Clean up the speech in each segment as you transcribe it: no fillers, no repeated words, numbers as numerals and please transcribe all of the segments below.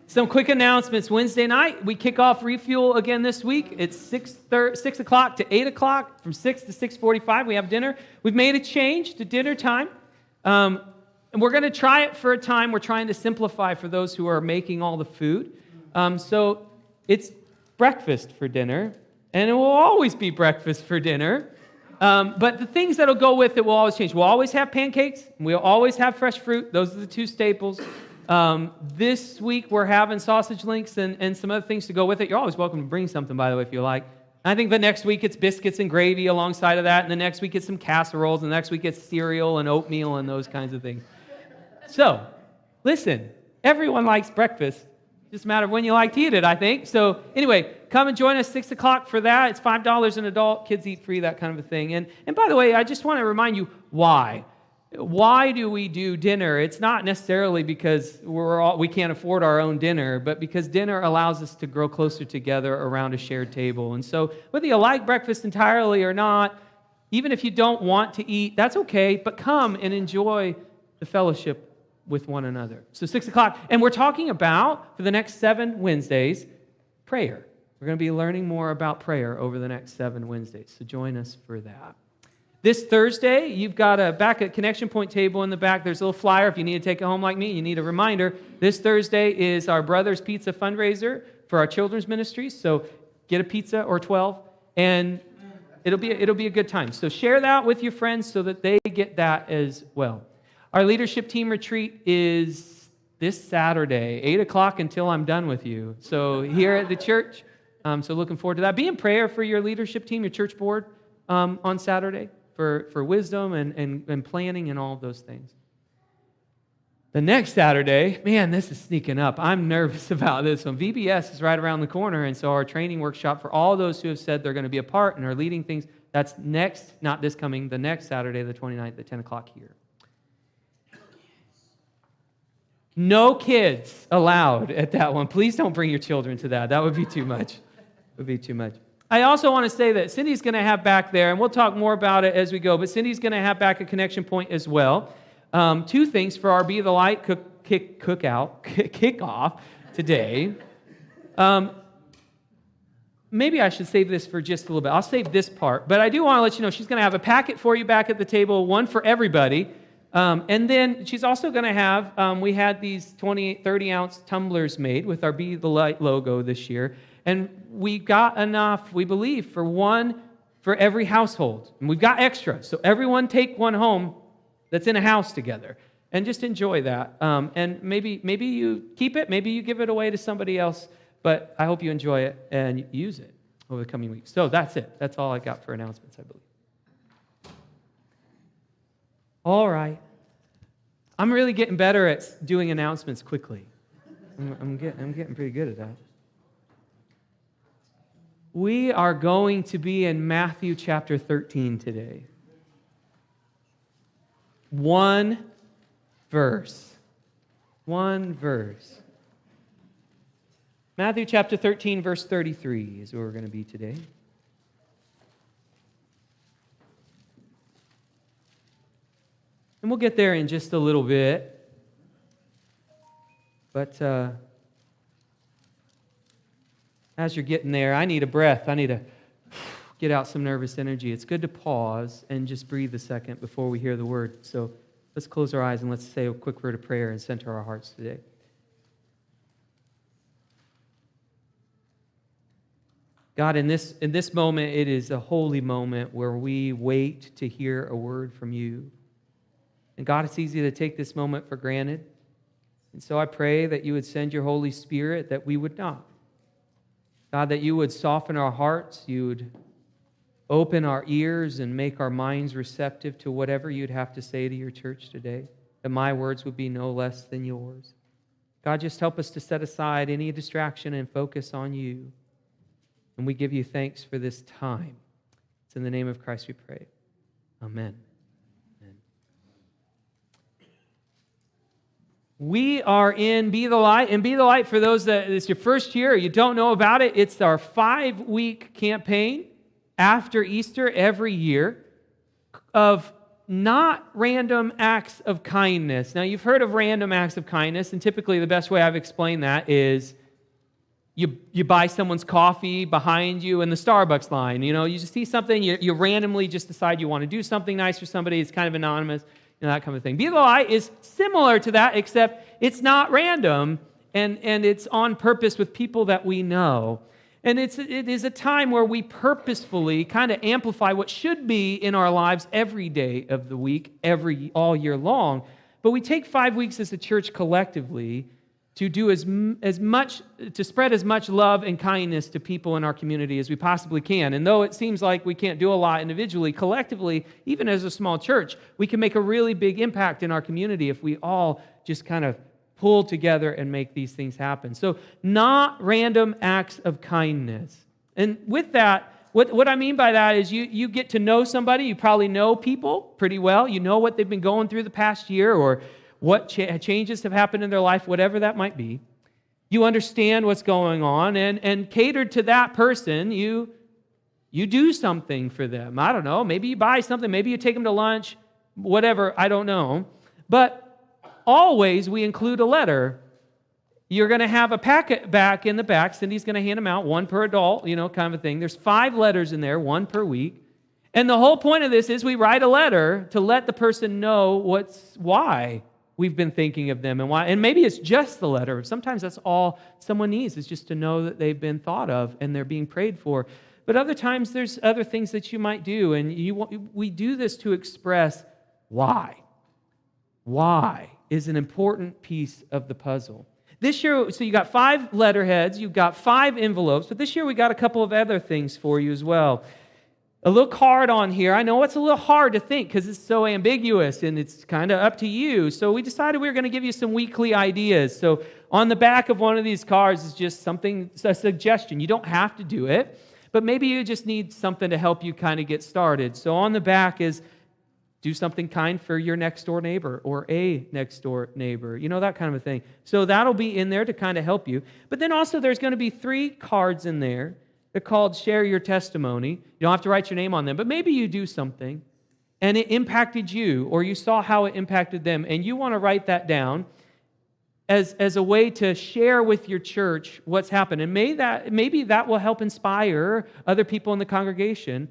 Some quick announcements. Wednesday night, we kick off Refuel again this week. It's 6 o'clock to 8 o'clock. From 6 to 6:45, we have dinner. We've made a change to dinner time. And we're going to try it for a time. We're trying to simplify for those who are making all the food. So it's breakfast for dinner, and it will always be breakfast for dinner. But the things that'll go with it will always change. We'll always have pancakes. We'll always have fresh fruit. Those are the two staples. This week we're having sausage links and some other things to go with it. You're always welcome to bring something, by the way, if you like. I think the next week it's biscuits and gravy alongside of that, and the next week it's some casseroles, and the next week it's cereal and oatmeal and those kinds of things. So, listen, everyone likes breakfast. Just a matter of when you like to eat it, I think. So anyway, come and join us 6 o'clock for that. It's $5 an adult. Kids eat free, that kind of a thing. And by the way, I just want to remind you why. Why do we do dinner? It's not necessarily because we can't afford our own dinner, but because dinner allows us to grow closer together around a shared table. And so whether you like breakfast entirely or not, even if you don't want to eat, that's okay, but come and enjoy the fellowship with one another. So 6 o'clock, and we're talking about, for the next 7 Wednesdays, prayer. We're going to be learning more about prayer over the next 7 Wednesdays, so join us for that. This Thursday, you've got a back at Connection Point table in the back. There's a little flyer. If you need to take it home like me, you need a reminder. This Thursday is our Brothers Pizza fundraiser for our children's ministries, so get a pizza or 12, and it'll be a good time. So share that with your friends so that they get that as well. Our leadership team retreat is this Saturday, 8 o'clock until I'm done with you. So here at the church, so looking forward to that. Be in prayer for your leadership team, your church board on Saturday for wisdom and planning and all of those things. The next Saturday, man, this is sneaking up. I'm nervous about this one. VBS is right around the corner, and so our training workshop for all those who have said they're going to be a part and are leading things, that's next, not this coming, the next Saturday, the 29th at 10 o'clock here. No kids allowed at that one. Please don't bring your children to that. That would be too much. I also want to say that Cindy's going to have back there, and we'll talk more about it as we go, but Cindy's going to have back a Connection Point as well. 2 things for our Be the Light kickoff today. Maybe I should save this for just a little bit. I'll save this part, but I do want to let you know she's going to have a packet for you back at the table, one for everybody. And then she's also going to have, we had these 30-ounce tumblers made with our Be the Light logo this year. And we got enough, we believe, for one for every household. And we've got extra. So everyone take one home that's in a house together. And just enjoy that. And maybe you keep it, maybe you give it away to somebody else. But I hope you enjoy it and use it over the coming weeks. So that's it. That's all I got for announcements, I believe. All right. I'm really getting better at doing announcements quickly. I'm getting pretty good at that. We are going to be in Matthew chapter 13 today. One verse. Matthew chapter 13, verse 33 is where we're going to be today. And we'll get there in just a little bit. But as you're getting there, I need a breath. I need to get out some nervous energy. It's good to pause and just breathe a second before we hear the word. So let's close our eyes and let's say a quick word of prayer and center our hearts today. God, in this moment, it is a holy moment where we wait to hear a word from you. And God, it's easy to take this moment for granted. And so I pray that you would send your Holy Spirit, that we would not. God, that you would soften our hearts, you would open our ears and make our minds receptive to whatever you'd have to say to your church today, that my words would be no less than yours. God, just help us to set aside any distraction and focus on you. And we give you thanks for this time. It's in the name of Christ we pray. Amen. We are in Be the Light, and Be the Light, for those that it's your first year or you don't know about it, it's our 5-week campaign after Easter every year of not random acts of kindness. Now, you've heard of random acts of kindness, and typically the best way I've explained that is you buy someone's coffee behind you in the Starbucks line. You just see something, you randomly just decide you want to do something nice for somebody. It's kind of anonymous, that kind of thing. Be the Light is similar to that, except it's not random, and it's on purpose with people that we know. And it is a time where we purposefully kind of amplify what should be in our lives every day of the week, all year long. But we take 5 weeks as a church collectively to do as much, to spread as much love and kindness to people in our community as we possibly can. And though it seems like we can't do a lot individually, collectively, even as a small church, we can make a really big impact in our community if we all just kind of pull together and make these things happen. So not random acts of kindness. And with that, what I mean by that is you get to know somebody. You probably know people pretty well. You know what they've been going through the past year, or what changes have happened in their life, whatever that might be. You understand what's going on, and catered to that person, you do something for them. I don't know, maybe you buy something, maybe you take them to lunch, whatever, I don't know. But always we include a letter. You're going to have a packet back in the back. Cindy's going to hand them out, one per adult, kind of a thing. There's 5 letters in there, one per week. And the whole point of this is we write a letter to let the person know why we've been thinking of them and why. And maybe it's just the letter. Sometimes that's all someone needs, is just to know that they've been thought of and they're being prayed for. But other times there's other things that you might do, and we do this to express why. Why is an important piece of the puzzle. This year, so you got 5 letterheads, you've got 5 envelopes, but this year we got a couple of other things for you as well. A little card on here. I know it's a little hard to think because it's so ambiguous and it's kind of up to you. So we decided we were going to give you some weekly ideas. So on the back of one of these cards is just a suggestion. You don't have to do it, but maybe you just need something to help you kind of get started. So on the back is do something kind for your next door neighbor or a next door neighbor, that kind of a thing. So that'll be in there to kind of help you. But then also there's going to be 3 cards in there. They're called Share Your Testimony. You don't have to write your name on them, but maybe you do something and it impacted you, or you saw how it impacted them, and you want to write that down as a way to share with your church what's happened. And maybe that will help inspire other people in the congregation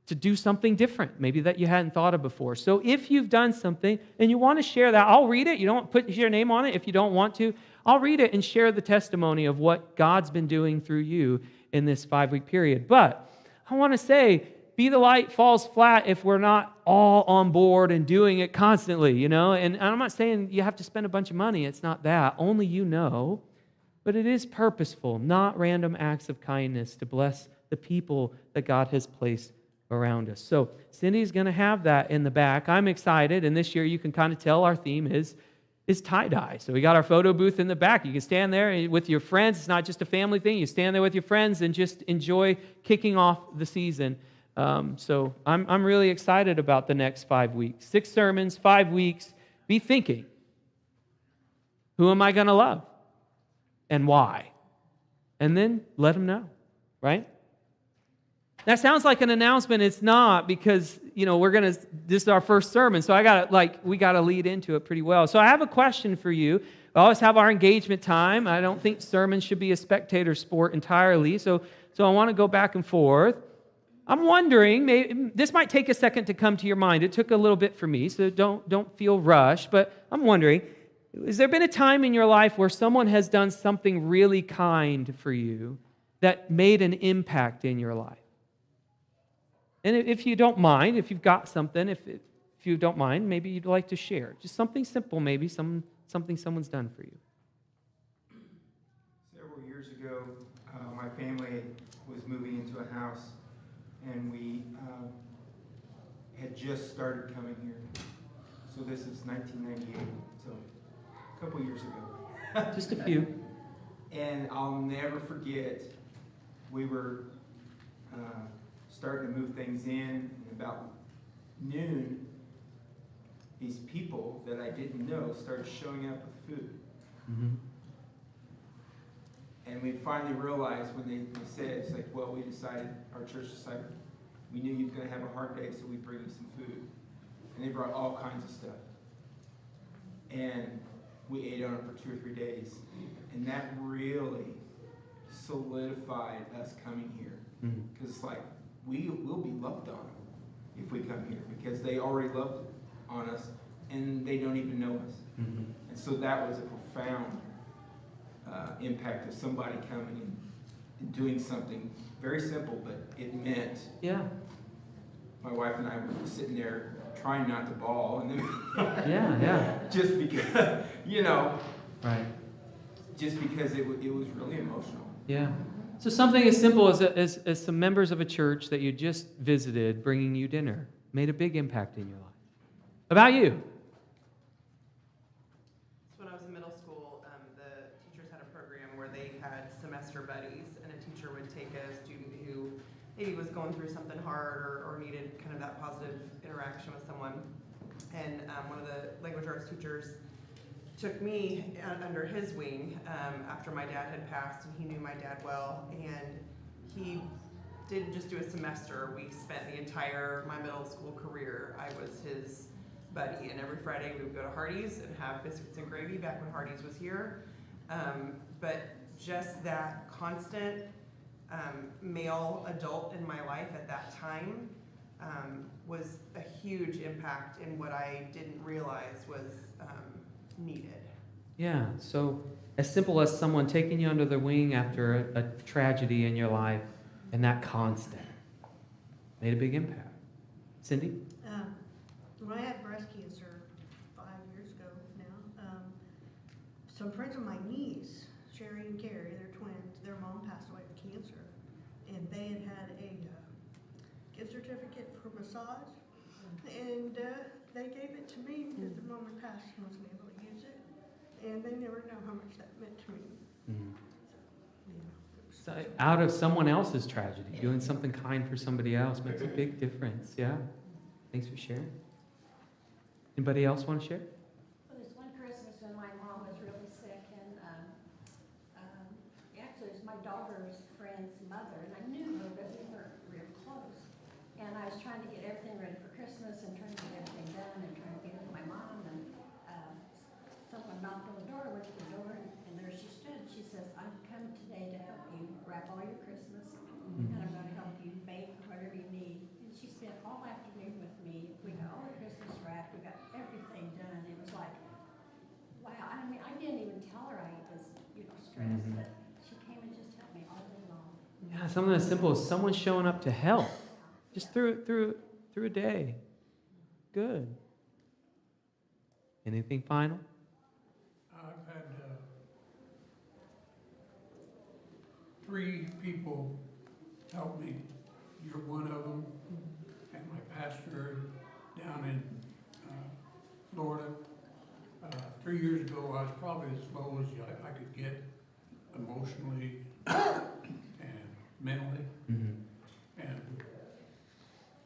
to do something different, maybe that you hadn't thought of before. So if you've done something and you want to share that, I'll read it. You don't put your name on it if you don't want to. I'll read it and share the testimony of what God's been doing through you in this 5-week period. But I want to say, Be the Light falls flat if we're not all on board and doing it constantly, And I'm not saying you have to spend a bunch of money. It's not that. Only you know. But it is purposeful, not random acts of kindness to bless the people that God has placed around us. So Cindy's going to have that in the back. I'm excited, and this year you can kind of tell our theme is tie-dye. So we got our photo booth in the back. You can stand there with your friends. It's not just a family thing. You stand there with your friends and just enjoy kicking off the season. So I'm really excited about the next 5 weeks. 6 sermons, 5 weeks. Be thinking, who am I going to love? And why? And then let them know, right? That sounds like an announcement. It's not, because this is our first sermon, so we got to lead into it pretty well. So I have a question for you. We always have our engagement time. I don't think sermons should be a spectator sport entirely. So I want to go back and forth. I'm wondering, maybe this might take a second to come to your mind. It took a little bit for me, so don't feel rushed. But I'm wondering, has there been a time in your life where someone has done something really kind for you that made an impact in your life? And if you don't mind, if you've got something, if you don't mind, maybe you'd like to share. Just something simple, maybe something someone's done for you. Several years ago, my family was moving into a house, and we had just started coming here. So this is 1998, so a couple years ago. Just a few. And I'll never forget, we were starting to move things in, and about noon, these people that I didn't know started showing up with food. Mm-hmm. And we finally realized when they said, it's like, well, our church decided We knew you were going to have a hard day, so we'd bring you some food. And they brought all kinds of stuff. And we ate on it for 2 or 3 days. And that really solidified us coming here. Because it's like, we will be loved on if we come here. Because they already loved on us, and they don't even know us. And so that was a profound impact of somebody coming and doing something very simple, but it meant. Yeah. My wife and I were sitting there trying not to bawl, and then Yeah. just because, Right. just because it was really emotional. Yeah. So something as simple as some members of a church that you just visited bringing you dinner made a big impact in your life. About you? So when I was in middle school, the teachers had a program where they had semester buddies, and a teacher would take a student who maybe was going through something hard or needed kind of that positive interaction with someone. And one of the language arts teachers took me under his wing after my dad had passed, and he knew my dad well. And he didn't just do a semester. We spent my middle school career. I was his buddy, and every Friday we would go to Hardee's and have biscuits and gravy back when Hardee's was here. But just that constant male adult in my life at that time was a huge impact in what I didn't realize was needed. Yeah. So as simple as someone taking you under their wing after a tragedy in your life, and that constant made a big impact. Cindy? When I had breast cancer 5 years ago now, some friends of my niece, Sherry and Carrie, they're twins, their mom passed away of cancer. And they had a gift certificate for massage. And they gave it to me because the mom had passed and wasn't able to use it. And they never know how much that meant to me. So out of someone else's tragedy, doing something kind for somebody else makes a big difference. Yeah. Thanks for sharing. Anybody else want to share? Well, there's one Christmas when my mom was really sick, and actually it was my daughter's friend's mother, and I knew her, but we weren't real close. And I was trying to get everything ready for Christmas and trying to get everything done and trying to be with my mom, and someone knocked on the door. I went to the door, and there she stood. She says, "I've come today to help you wrap all your Christmas, and I'm going to help you bake or whatever you need." And she spent all afternoon with me. We got all the Christmas wrapped. We got everything done. It was like, wow. I mean, I didn't even tell her I was, stressed, but she came and just helped me all day long. Yeah, something as simple as someone showing up to help, just through a day. Good. Anything final? I've had 3 people help me. You're one of them, and my pastor down in Florida. 3 years ago, I was probably as low as I could get emotionally and mentally. And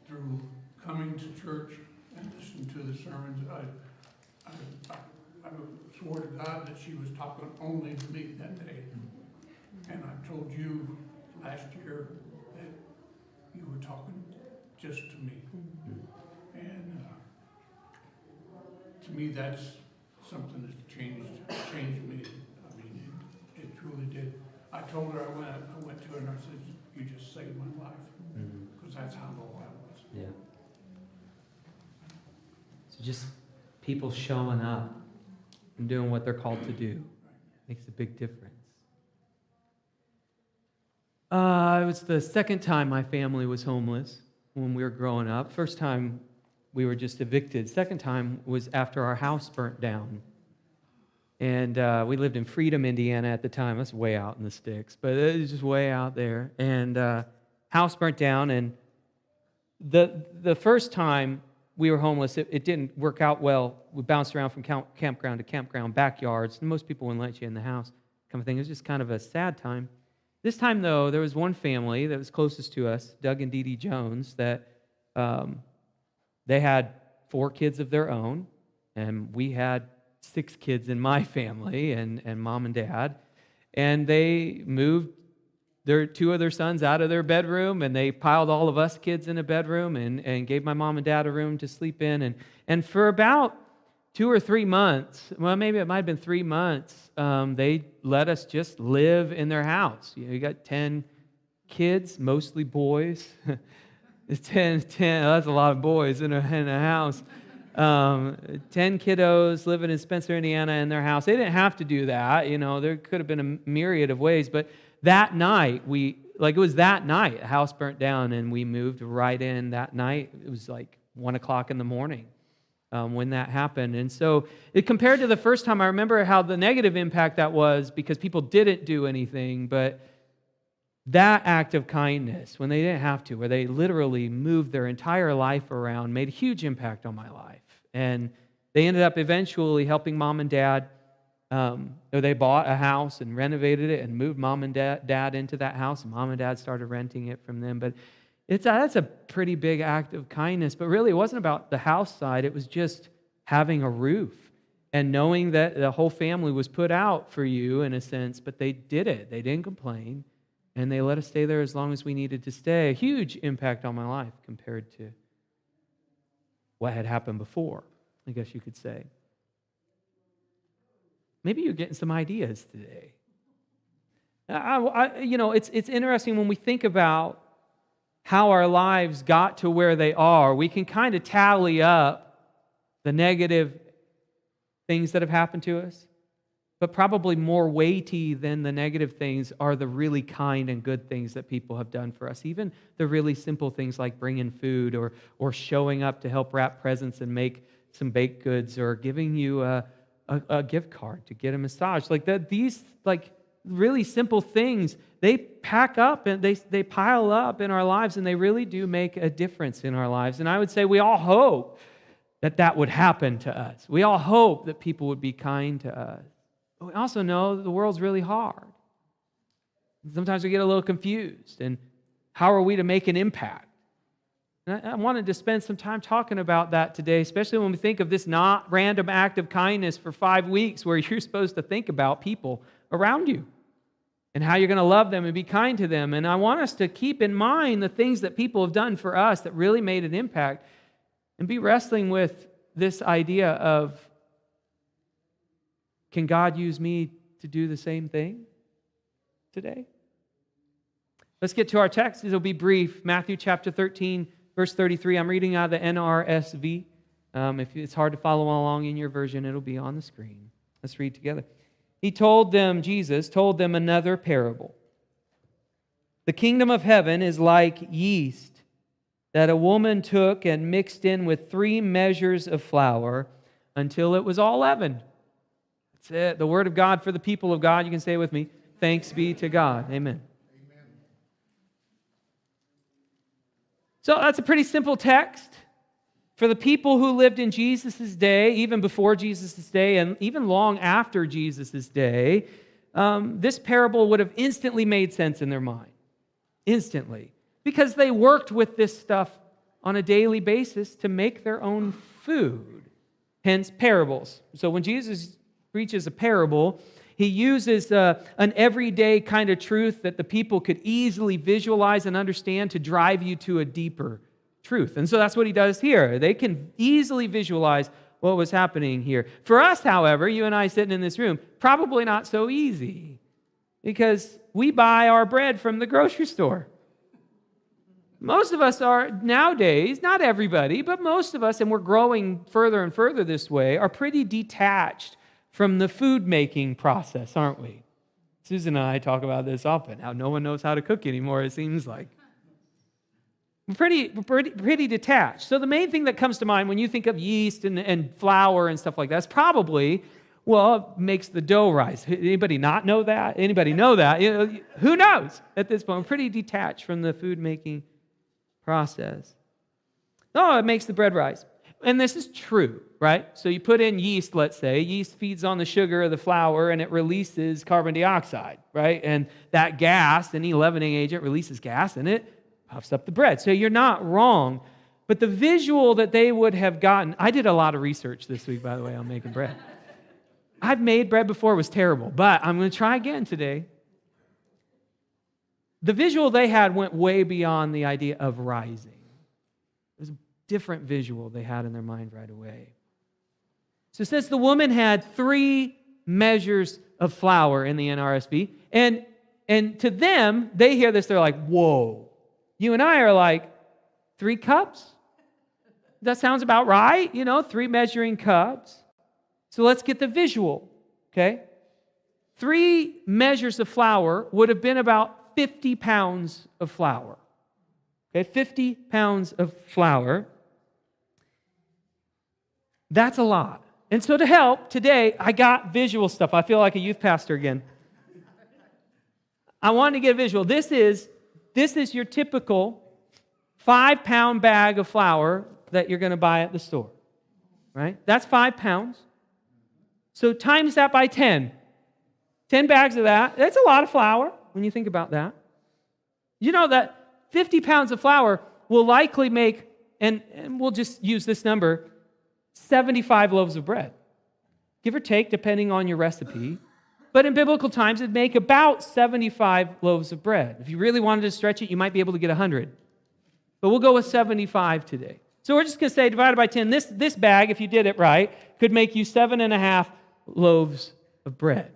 through coming to church and listening to the sermons, I swore to God that she was talking only to me that day. And I told you last year that you were talking just to me. And to me, that's something that's changed me. I mean, it truly did. I told her, I went to her and I said, "You just saved my life," because that's how low I was. Yeah. So just people showing up and doing what they're called to do makes a big difference. It was the second time my family was homeless when we were growing up. First time we were just evicted. Second time was after our house burnt down. And we lived in Freedom, Indiana at the time. That's way out in the sticks, but it was just way out there. And house burnt down, and the first time we were homeless, it didn't work out well. We bounced around from campground to campground, backyards, and most people wouldn't let you in the house, kind of thing. It was just kind of a sad time. This time, though, there was one family that was closest to us, Doug and Dee Dee Jones, that they had 4 kids of their own, and we had 6 kids in my family, and mom and dad. And they moved two of their sons out of their bedroom, and they piled all of us kids in a bedroom and gave my mom and dad a room to sleep in. And for about 2 or 3 months, well, maybe it might have been 3 months, they let us just live in their house. You got 10 kids, mostly boys. It's 10, that's a lot of boys in a house. 10 kiddos living in Spencer, Indiana in their house. They didn't have to do that. There could have been a myriad of ways, but that night, it was that night, the house burnt down and we moved right in that night. It was like 1 o'clock in the morning when that happened. And so compared to the first time, I remember how the negative impact that was because people didn't do anything, but that act of kindness, when they didn't have to, where they literally moved their entire life around, made a huge impact on my life. And they ended up eventually helping mom and dad. They bought a house and renovated it and moved mom and dad into that house, and mom and dad started renting it from them. But that's a pretty big act of kindness. But really, it wasn't about the house side. It was just having a roof and knowing that the whole family was put out for you, in a sense, but they did it. They didn't complain, and they let us stay there as long as we needed to stay. A huge impact on my life compared to what had happened before, I guess you could say. Maybe you're getting some ideas today. It's interesting when we think about how our lives got to where they are. We can kind of tally up the negative things that have happened to us, but probably more weighty than the negative things are the really kind and good things that people have done for us. Even the really simple things like bringing food or showing up to help wrap presents and make some baked goods or giving you a gift card to get a massage. These really simple things, they pack up and they pile up in our lives, and they really do make a difference in our lives. And I would say we all hope that would happen to us. We all hope that people would be kind to us. But we also know that the world's really hard. Sometimes we get a little confused. And how are we to make an impact? And I wanted to spend some time talking about that today, especially when we think of this not random act of kindness for 5 weeks where you're supposed to think about people around you and how you're going to love them and be kind to them. And I want us to keep in mind the things that people have done for us that really made an impact and be wrestling with this idea of, can God use me to do the same thing today? Let's get to our text. It'll be brief. Matthew chapter 13, verse 33. I'm reading out of the NRSV. If it's hard to follow along in your version, it'll be on the screen. Let's read together. Jesus told them another parable. The kingdom of heaven is like yeast that a woman took and mixed in with 3 measures of flour until it was all leavened. That's it. The word of God for the people of God. You can say it with me. Thanks be to God. Amen. So that's a pretty simple text. For the people who lived in Jesus' day, even before Jesus' day, and even long after Jesus' day, this parable would have instantly made sense in their mind. Instantly. Because they worked with this stuff on a daily basis to make their own food. Hence, parables. So when Jesus preaches a parable, he uses an everyday kind of truth that the people could easily visualize and understand to drive you to a deeper truth. And so that's what he does here. They can easily visualize what was happening here. For us, however, you and I sitting in this room, probably not so easy because we buy our bread from the grocery store. Most of us are nowadays, not everybody, but most of us, and we're growing further and further this way, are pretty detached from the food-making process, aren't we? Susan and I talk about this often, how no one knows how to cook anymore, it seems like. We're pretty detached. So the main thing that comes to mind when you think of yeast and flour and stuff like that is probably, well, it makes the dough rise. Anybody not know that? Anybody know that? Who knows at this point? We're pretty detached from the food-making process. Oh, it makes the bread rise. And this is true, right? So you put in yeast, let's say. Yeast feeds on the sugar of the flour, and it releases carbon dioxide, right? And that gas, any leavening agent, releases gas, and it puffs up the bread. So you're not wrong. But the visual that they would have gotten... I did a lot of research this week, by the way, on making bread. I've made bread before. It was terrible, but I'm going to try again today. the visual they had went way beyond the idea of rising. It was a different visual they had in their mind right away. So it says the woman had 3 measures of flour in the NRSV. And to them, they hear this, they're like, whoa. You and I are like, 3 cups? That sounds about right, 3 measuring cups. So let's get the visual, okay? 3 measures of flour would have been about 50 pounds of flour. Okay, 50 pounds of flour. That's a lot. And so to help, today, I got visual stuff. I feel like a youth pastor again. I wanted to get a visual. This is your typical 5-pound bag of flour that you're going to buy at the store, right? That's 5 pounds. So times that by 10. 10 bags of that. That's a lot of flour when you think about that. You know that 50 pounds of flour will likely make, and we'll just use this number, 75 loaves of bread. Give or take, depending on your recipe. But in biblical times, it'd make about 75 loaves of bread. If you really wanted to stretch it, you might be able to get 100. But we'll go with 75 today. So we're just going to say, divided by 10, this bag, if you did it right, could make you 7.5 loaves of bread.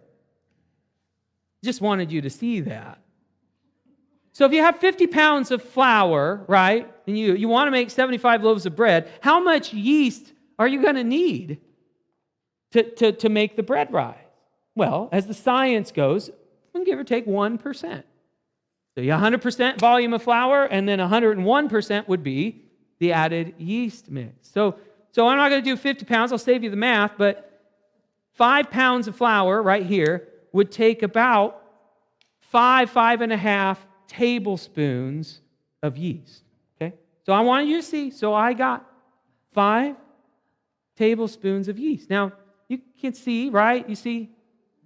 Just wanted you to see that. So if you have 50 pounds of flour, right, and you want to make 75 loaves of bread, how much yeast are you going to need to make the bread rise? Well, as the science goes, give or take 1%. So you 100% volume of flour, and then 101% would be the added yeast mix. So I'm not going to do 50 pounds. I'll save you the math, but 5 pounds of flour right here would take about 5.5 tablespoons of yeast. Okay? So I wanted you to see. So I got 5 tablespoons of yeast. Now, you can see, right? You see,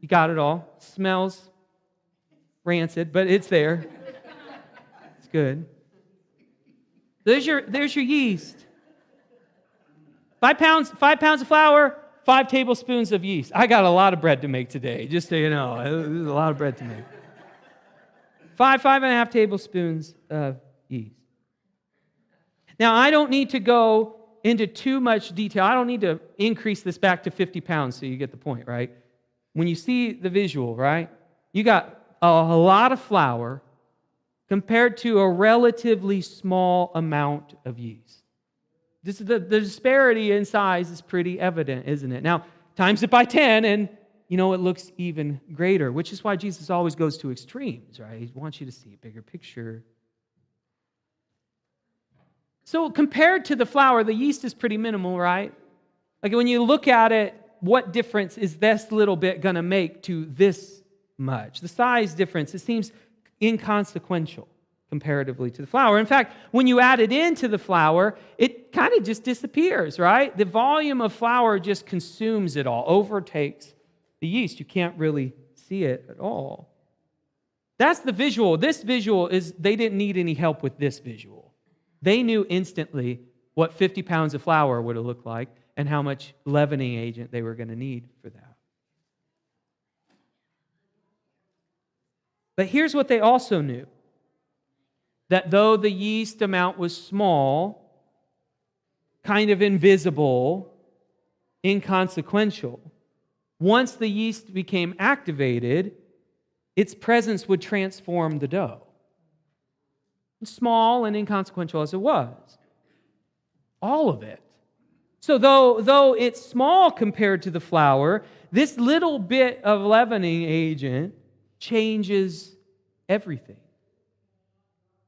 you got it all. It smells rancid, but it's there. It's good. There's your yeast. 5 pounds of flour, 5 tablespoons of yeast. I got a lot of bread to make today, just so you know. There's a lot of bread to make. 5.5 tablespoons of yeast. Now, I don't need to go into too much detail. I don't need to increase this back to 50 pounds so you get the point, right? When you see the visual, right? You got a lot of flour compared to a relatively small amount of yeast. The disparity in size is pretty evident, isn't it? Now, times it by 10 and it looks even greater, which is why Jesus always goes to extremes, right? He wants you to see a bigger picture. So compared to the flour, the yeast is pretty minimal, right? Like when you look at it, what difference is this little bit going to make to this much? The size difference, it seems inconsequential comparatively to the flour. In fact, when you add it into the flour, it kind of just disappears, right? The volume of flour just consumes it all, overtakes the yeast. You can't really see it at all. That's the visual. This visual is, they didn't need any help with this visual. They knew instantly what 50 pounds of flour would have looked like and how much leavening agent they were going to need for that. But here's what they also knew. That though the yeast amount was small, kind of invisible, inconsequential, once the yeast became activated, its presence would transform the dough. Small and inconsequential as it was. All of it. So though it's small compared to the flour, this little bit of leavening agent changes everything.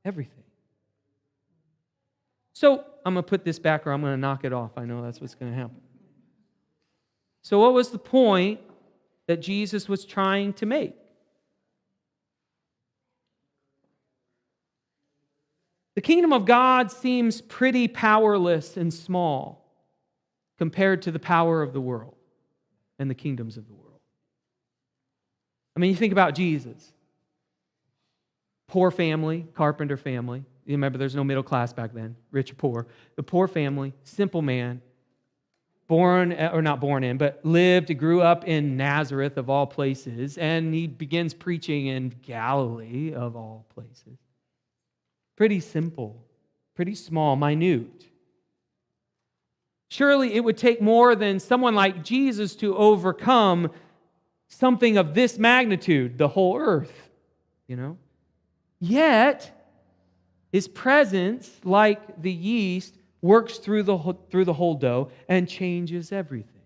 Everything. So I'm going to put this back or I'm going to knock it off. I know that's what's going to happen. So what was the point that Jesus was trying to make? The kingdom of God seems pretty powerless and small compared to the power of the world and the kingdoms of the world. I mean, you think about Jesus. Poor family, carpenter family. You remember there's no middle class back then, rich or poor. The poor family, simple man, lived, grew up in Nazareth of all places, and he begins preaching in Galilee of all places. Pretty simple, pretty small, minute. Surely it would take more than someone like Jesus to overcome something of this magnitude, the whole earth, Yet, his presence, like the yeast, works through the whole dough and changes everything.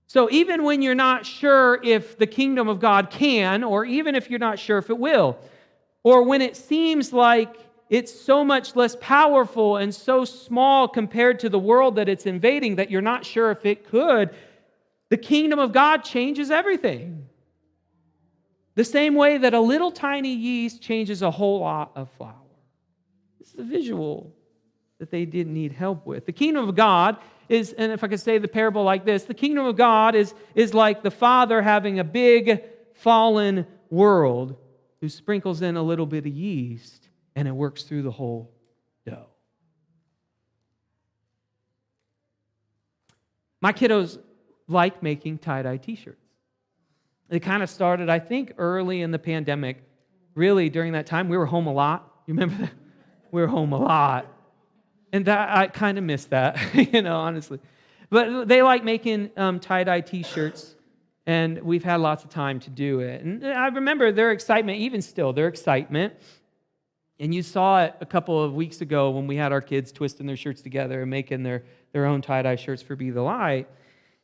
So even when you're not sure if the kingdom of God can, or even if you're not sure if it will, or when it seems like it's so much less powerful and so small compared to the world that it's invading that you're not sure if it could, the kingdom of God changes everything. The same way that a little tiny yeast changes a whole lot of flour. This is a visual that they didn't need help with. The kingdom of God is, and if I could say the parable like this, the kingdom of God is like the Father having a big fallen world who sprinkles in a little bit of yeast and it works through the whole dough. My kiddos like making tie-dye t-shirts. It kind of started, I think, early in the pandemic. Really, during that time, we were home a lot. You remember that? We were home a lot. And that I kind of missed that, honestly. But they like making tie-dye t-shirts, and we've had lots of time to do it. And I remember their excitement, even still, their excitement. And you saw it a couple of weeks ago when we had our kids twisting their shirts together and making their own tie-dye shirts for Be the Light.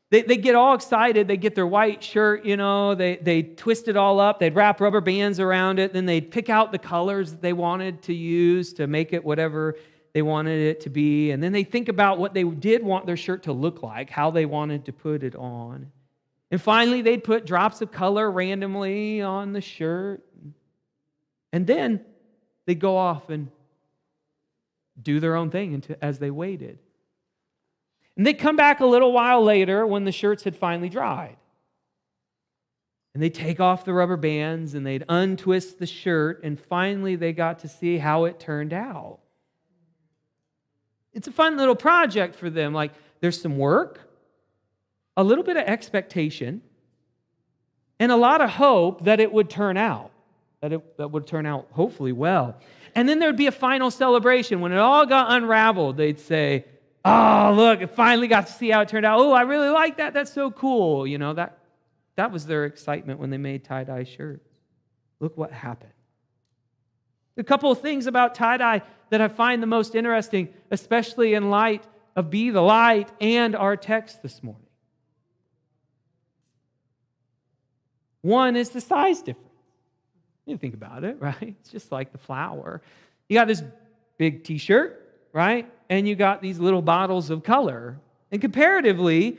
They get all excited. They get their white shirt, they twist it all up. They'd wrap rubber bands around it. Then they'd pick out the colors that they wanted to use to make it whatever they wanted it to be. And then they think about what they did want their shirt to look like, how they wanted to put it on. And finally, they'd put drops of color randomly on the shirt. And then they'd go off and do their own thing as they waited. And they'd come back a little while later when the shirts had finally dried. And they'd take off the rubber bands and they'd untwist the shirt, and finally they got to see how it turned out. It's a fun little project for them. Like, there's some work, a little bit of expectation, and a lot of hope that it would turn out, that would turn out hopefully well. And then there'd be a final celebration. When it all got unraveled, they'd say, "Oh, look, I finally got to see how it turned out. Oh, I really like that. That's so cool." That was their excitement when they made tie-dye shirts. Look what happened. A couple of things about tie-dye that I find the most interesting, especially in light of Be the Light and our text this morning. One is the size difference. You think about it, right? It's just like the flour. You got this big t-shirt, right? And you got these little bottles of color. And comparatively,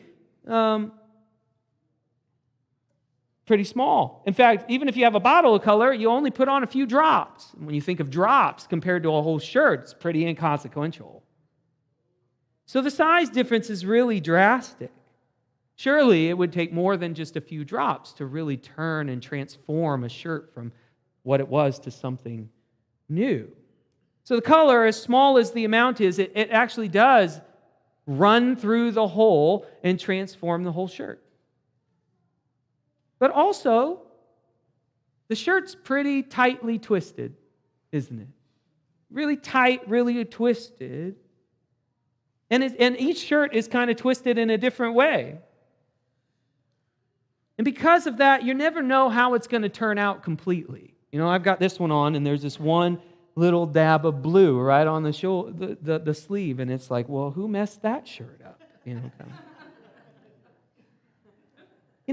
pretty small. In fact, even if you have a bottle of color, you only put on a few drops. And when you think of drops compared to a whole shirt, it's pretty inconsequential. So the size difference is really drastic. Surely it would take more than just a few drops to really turn and transform a shirt from what it was to something new. So the color, as small as the amount is, it actually does run through the hole and transform the whole shirt. But also, the shirt's pretty tightly twisted, isn't it? Really tight, really twisted. And each shirt is kind of twisted in a different way. And because of that, you never know how it's going to turn out completely. I've got this one on, and there's this one little dab of blue right on the shoulder, the sleeve, and it's like, well, who messed that shirt up? You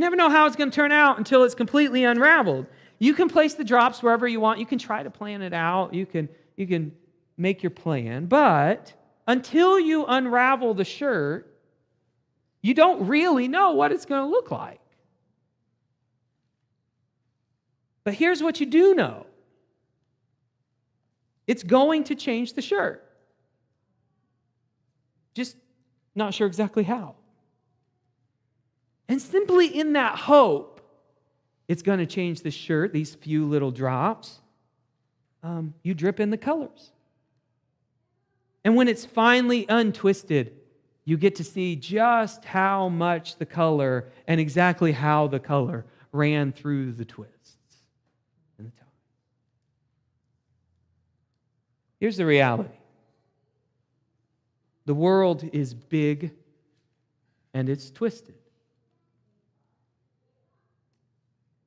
never know how it's going to turn out until it's completely unraveled. You can place the drops wherever you want. You can try to plan it out. You can make your plan. But until you unravel the shirt, you don't really know what it's going to look like. But here's what you do know. It's going to change the shirt. Just not sure exactly how. And simply in that hope, it's going to change the shirt, these few little drops. You drip in the colors. And when it's finally untwisted, you get to see just how much the color and exactly how the color ran through the twists in the tie. Here's the reality. The world is big and it's twisted.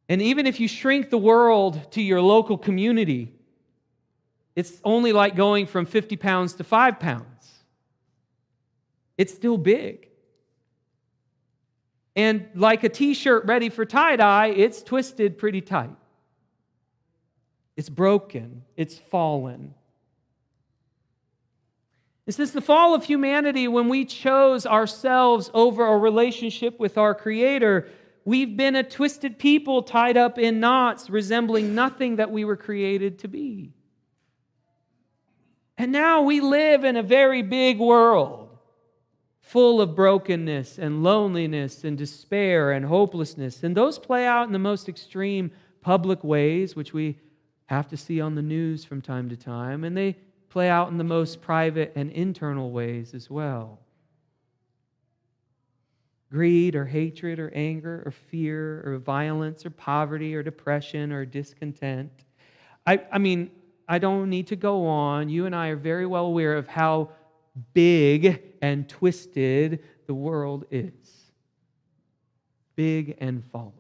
And even if you shrink the world to your local community, it's only like going from 50 pounds to 5 pounds. It's still big. And like a t-shirt ready for tie-dye, it's twisted pretty tight. It's broken. It's fallen. And since the fall of humanity, when we chose ourselves over a relationship with our Creator, we've been a twisted people tied up in knots, resembling nothing that we were created to be. And now we live in a very big world, full of brokenness and loneliness and despair and hopelessness. And those play out in the most extreme public ways, which we have to see on the news from time to time. And they play out in the most private and internal ways as well. Greed or hatred or anger or fear or violence or poverty or depression or discontent. I mean, I don't need to go on. You and I are very well aware of how big and twisted the world is. Big and fallen.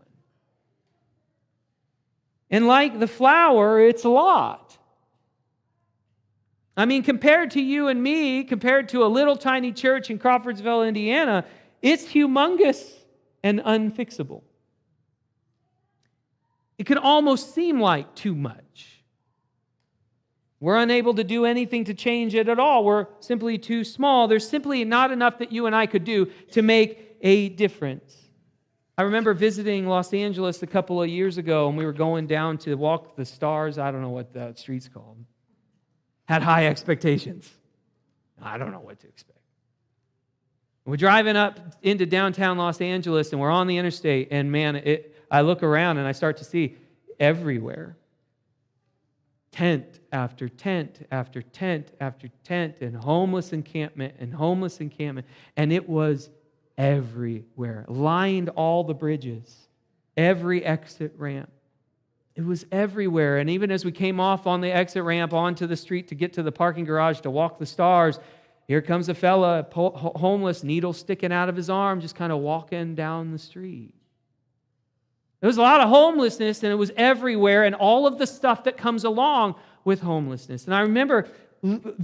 And like the flower, it's a lot. I mean, compared to you and me, compared to a little tiny church in Crawfordsville, Indiana, it's humongous and unfixable. It can almost seem like too much. We're unable to do anything to change it at all. We're simply too small. There's simply not enough that you and I could do to make a difference. I remember visiting Los Angeles a couple of years ago, and we were going down to walk the stars. I don't know what the street's called. Had high expectations. I don't know what to expect. We're driving up into downtown Los Angeles, and we're on the interstate, and man, I look around and I start to see everywhere tent after tent after tent after tent, and homeless encampment and homeless encampment, and it was everywhere. Lined all the bridges, every exit ramp. It was everywhere. And even as we came off on the exit ramp onto the street to get to the parking garage to walk the stars, here comes a fella, homeless, needle sticking out of his arm, just kind of walking down the street. There was a lot of homelessness, and it was everywhere, and all of the stuff that comes along with homelessness. And I remember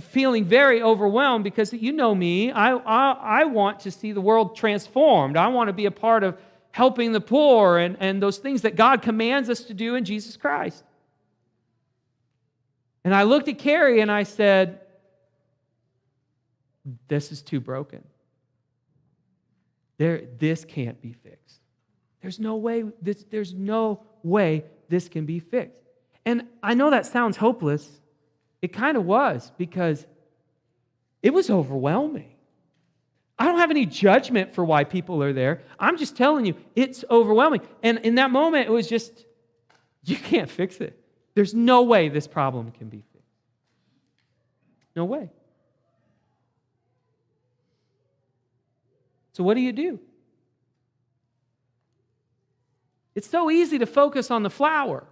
feeling very overwhelmed because, you know me, I want to see the world transformed. I want to be a part of helping the poor and those things that God commands us to do in Jesus Christ. And I looked at Carrie and I said, this is too broken. This can't be fixed. There's no way this can be fixed. And I know that sounds hopeless. It kind of was, because it was overwhelming. I don't have any judgment for why people are there. I'm just telling you, it's overwhelming. And in that moment, it was just, you can't fix it. There's no way this problem can be fixed. No way. So what do you do? It's so easy to focus on the flower,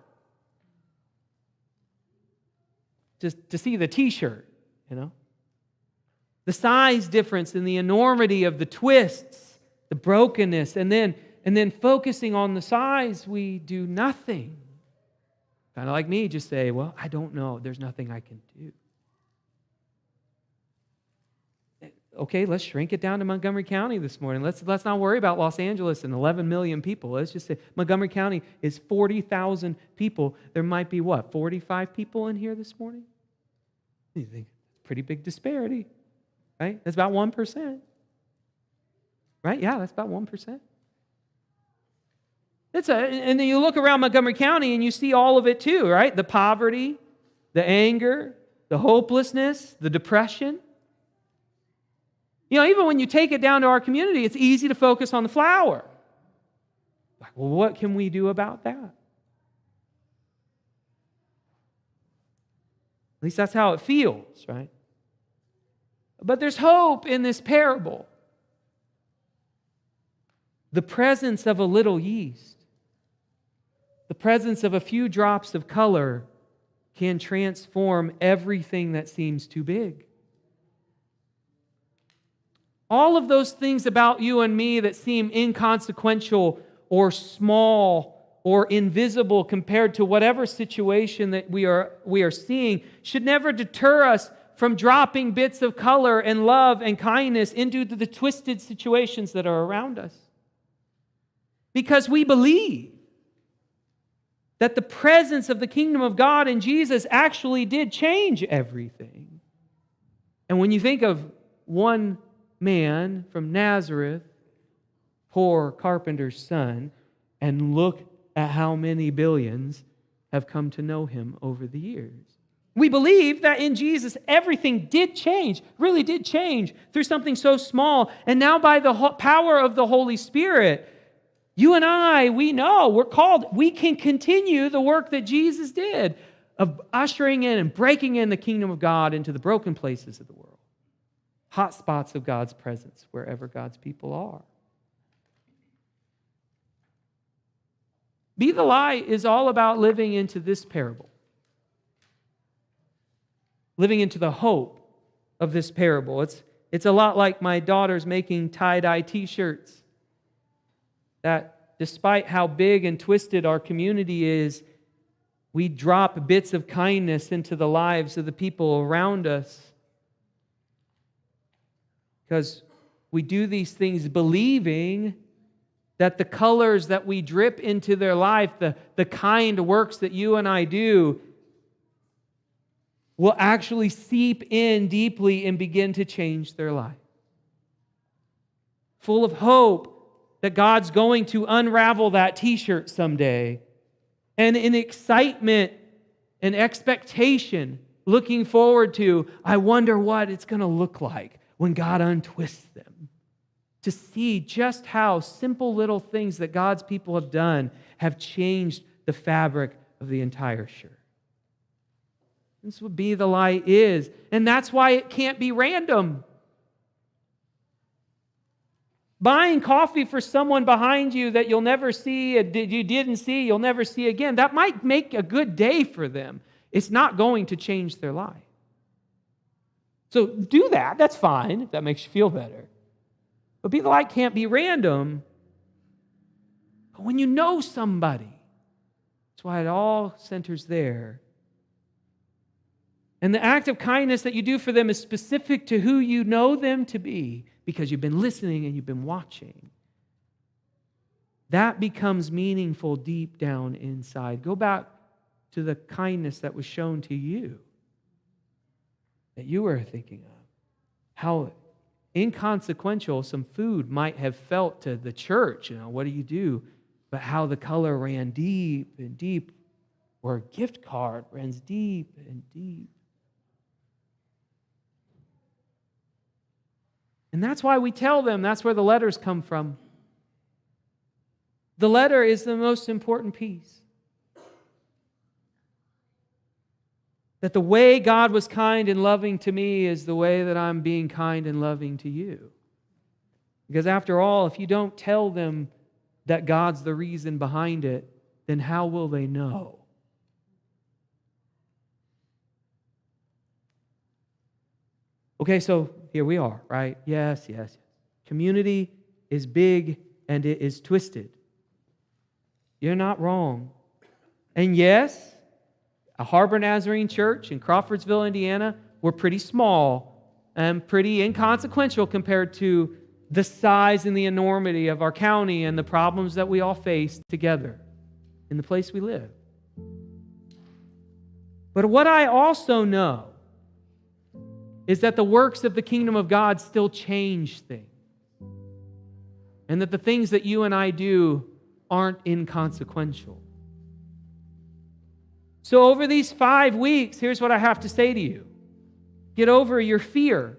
to see the t-shirt, you know? The size difference and the enormity of the twists, the brokenness, and then focusing on the size, we do nothing. Kind of like me, just say, well, I don't know. There's nothing I can do. Okay, let's shrink it down to Montgomery County this morning. Let's not worry about Los Angeles and 11 million people. Let's just say Montgomery County is 40,000 people. There might be, 45 people in here this morning? You think, pretty big disparity, right? That's about 1%. Right? Yeah, that's about 1%. And then you look around Montgomery County and you see all of it too, right? The poverty, the anger, the hopelessness, the depression. You know, even when you take it down to our community, it's easy to focus on the flower. Like, well, what can we do about that? At least that's how it feels, right? But there's hope in this parable. The presence of a little yeast, the presence of a few drops of color can transform everything that seems too big. All of those things about you and me that seem inconsequential or small or invisible compared to whatever situation that we are seeing should never deter us from dropping bits of color and love and kindness into the twisted situations that are around us. Because we believe that the presence of the kingdom of God in Jesus actually did change everything. And when you think of one man from Nazareth, poor carpenter's son, and look at how many billions have come to know him over the years. We believe that in Jesus, everything did change, really did change through something so small. And now by the power of the Holy Spirit, you and I, we know, we're called, we can continue the work that Jesus did of ushering in and breaking in the kingdom of God into the broken places of the world. Hot spots of God's presence wherever God's people are. Be the Light is all about living into this parable. Living into the hope of this parable. It's a lot like my daughter's making tie-dye t-shirts. That despite how big and twisted our community is, we drop bits of kindness into the lives of the people around us. Because we do these things believing that the colors that we drip into their life, the kind works that you and I do, will actually seep in deeply and begin to change their life. Full of hope that God's going to unravel that t-shirt someday. And in excitement and expectation, looking forward to, I wonder what it's going to look like when God untwists them. To see just how simple little things that God's people have done have changed the fabric of the entire shirt. This is what Be the Light is. And that's why it can't be random. Buying coffee for someone behind you that you'll never see, you didn't see, you'll never see again, that might make a good day for them. It's not going to change their life. So do that. That's fine if that makes you feel better. But Be the Light can't be random. But when you know somebody, that's why it all centers there. And the act of kindness that you do for them is specific to who you know them to be because you've been listening and you've been watching. That becomes meaningful deep down inside. Go back to the kindness that was shown to you, that you were thinking of. How inconsequential some food might have felt to the church. What do you do? But how the color ran deep and deep, or a gift card runs deep and deep. And that's why we tell them, that's where the letters come from. The letter is the most important piece. That the way God was kind and loving to me is the way that I'm being kind and loving to you. Because after all, if you don't tell them that God's the reason behind it, then how will they know? Okay, so here we are, right? Yes. Community is big and it is twisted. You're not wrong. And yes, a Harbor Nazarene Church in Crawfordsville, Indiana, we're pretty small and pretty inconsequential compared to the size and the enormity of our county and the problems that we all face together in the place we live. But what I also know is that the works of the kingdom of God still change things. And that the things that you and I do aren't inconsequential. So over these 5 weeks, here's what I have to say to you. Get over your fear.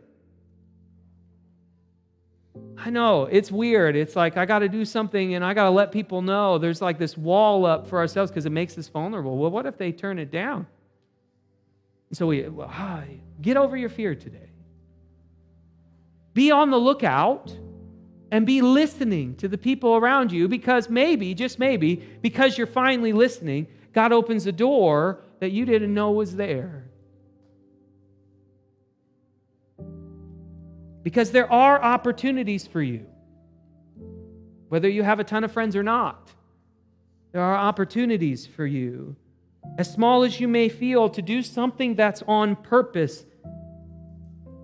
I know, it's weird. It's like I got to do something and I got to let people know. There's like this wall up for ourselves because it makes us vulnerable. Well, what if they turn it down? So get over your fear today. Be on the lookout And be listening to the people around you, because maybe, just maybe, because you're finally listening, God opens a door that you didn't know was there. Because there are opportunities for you. Whether you have a ton of friends or not, there are opportunities for you, as small as you may feel, to do something that's on purpose,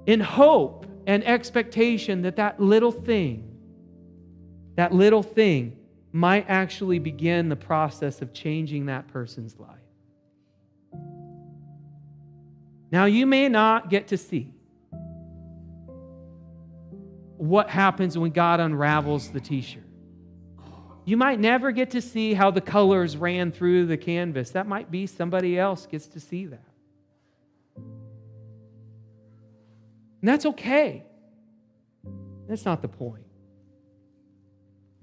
in hope and expectation that that little thing might actually begin the process of changing that person's life. Now, you may not get to see what happens when God unravels the t-shirt. You might never get to see how the colors ran through the canvas. That might be somebody else gets to see that. And that's okay. That's not the point.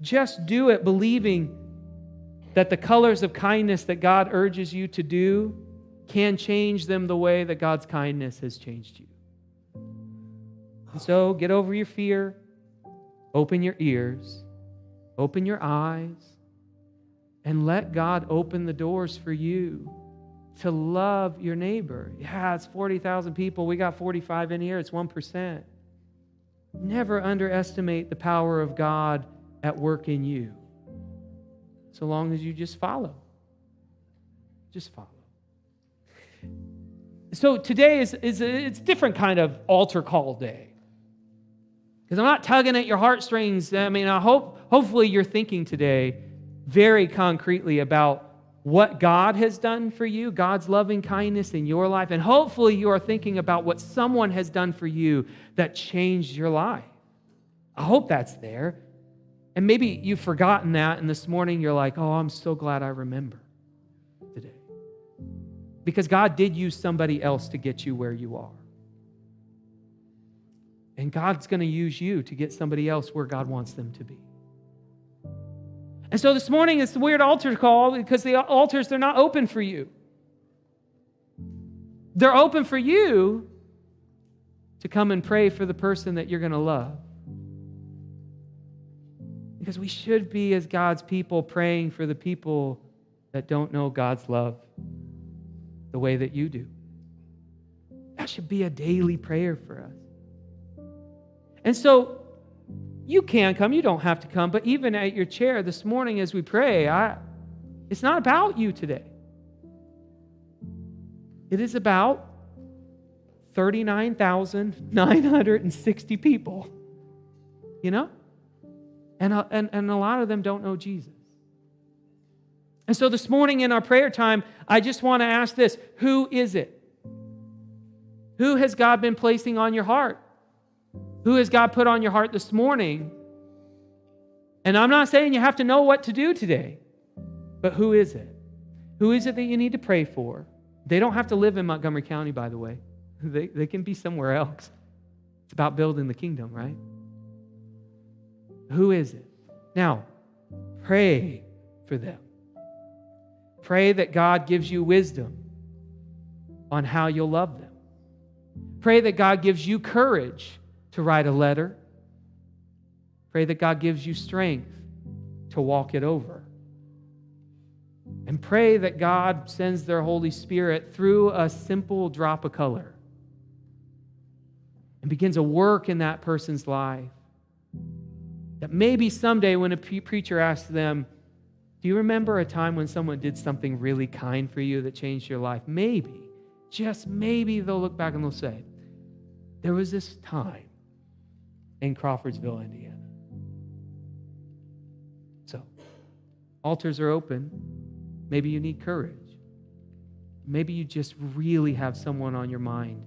Just do it believing that the colors of kindness that God urges you to do can change them the way that God's kindness has changed you. And so get over your fear, open your ears, open your eyes, and let God open the doors for you to love your neighbor. Yeah, it's 40,000 people. We got 45 in here. It's 1%. Never underestimate the power of God at work in you, so long as you just follow. Just follow. So today it's a different kind of altar call day. Because I'm not tugging at your heartstrings. I mean, hopefully you're thinking today very concretely about what God has done for you, God's loving kindness in your life. And hopefully you are thinking about what someone has done for you that changed your life. I hope that's there. And maybe you've forgotten that, and this morning you're like, oh, I'm so glad I remember today. Because God did use somebody else to get you where you are. And God's going to use you to get somebody else where God wants them to be. And so this morning it's the weird altar call, because the altars, they're not open for you. They're open for you to come and pray for the person that you're going to love. Because we should be, as God's people, praying for the people that don't know God's love the way that you do. That should be a daily prayer for us. And so you can come, you don't have to come, but even at your chair this morning as we pray, it's not about you today. It is about 39,960 people, you know? And a lot of them don't know Jesus. And so this morning in our prayer time, I just want to ask this: who is it? Who has God been placing on your heart? Who has God put on your heart this morning? And I'm not saying you have to know what to do today, but who is it? Who is it that you need to pray for? They don't have to live in Montgomery County, by the way. They can be somewhere else. It's about building the kingdom, right? Who is it? Now, pray for them. Pray that God gives you wisdom on how you'll love them. Pray that God gives you courage to write a letter. Pray that God gives you strength to walk it over. And pray that God sends their Holy Spirit through a simple drop of color and begins a work in that person's life. That maybe someday when a preacher asks them, do you remember a time when someone did something really kind for you that changed your life? Maybe, just maybe they'll look back and they'll say, there was this time in Crawfordsville, Indiana. So, altars are open. Maybe you need courage. Maybe you just really have someone on your mind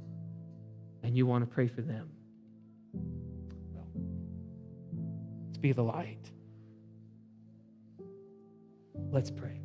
and you want to pray for them. Well, let's be the light. Let's pray.